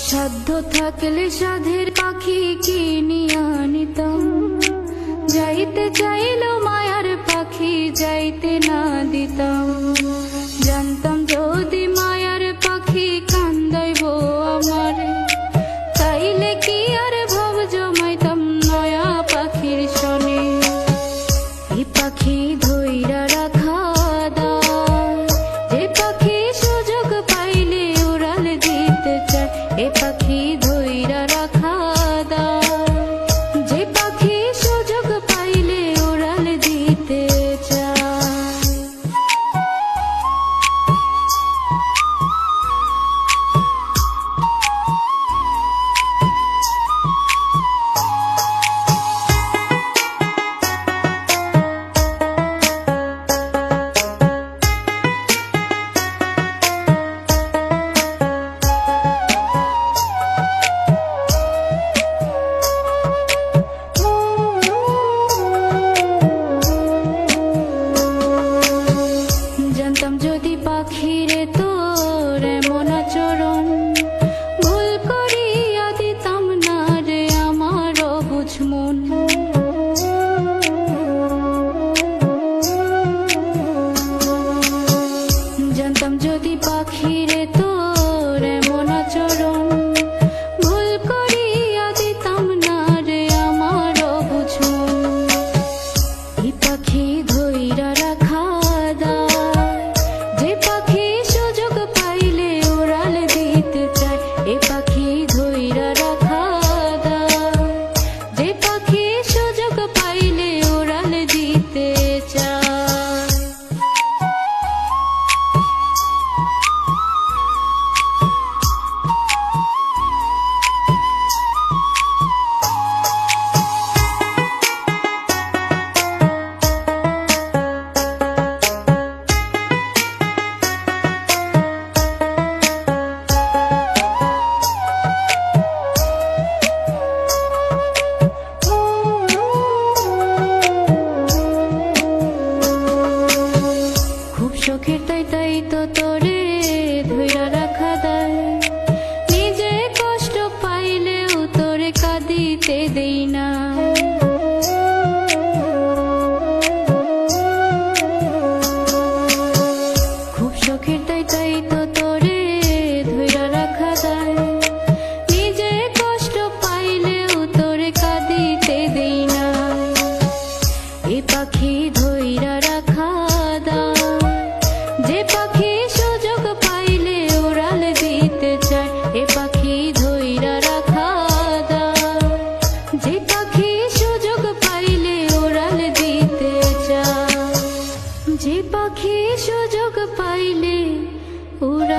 সাধ্য থাকলে সাধের পাখি কিনিয়া নিতাম, যাইতে চাইল মায়ার পাখি যাইতে না দিতাম। জানতাম যদি মায়ার পাখি কান্দাইব আমারে, তাইলে কি আর ভাব জমাইতাম নয়া পাখির সনে। এই পাখি ধইরা রাখা দায়, যে পাখি সুযোগ পাইলে উড়াল দিতে চায়। এই পাখি ধইরা রাখা দায়, যে পাখি সুযোগ পাইলে উড়াল দিতে চায়। জানতাম যদি পাখিরে তোর এমন আচরণ, ভুল করিয়া দিতাম না রে আমার অবুঝ মন। জানতাম যদি পাখিরে তোর এমন আচরণ, ভুল করিয়া দিতাম না রে আমার অবুঝ মন। এই পাখি ধইরা রাখা দায়, যে পাখি সুযোগ পাইলে উড়াল দিতে চায়। এই পাখি ধইরা রাখা দায়, যে পাখি সুযোগ পাইলে উড়াল দিতে চায়। শখের তাই তো তোরে ধইরা রাখা দায়, নিজে কষ্ট পাইলেও তোরে কাঁদিতে দেই না। খুব শখের তাই তো তোরে ধইরা রাখা দায়, নিজে কষ্ট পাইলেও তোরে কাঁদিতে দেই না। এই পাখি ধইরা রাখা দায়, যে পাখি সুযোগ পাইলে উড়াল দিতে চায়। এ পাখি ধইরা রাখা দায়, যে পাখি সুযোগ পাইলে উড়াল দিতে চায়। যে পাখি সুযোগ পাইলে উড়াল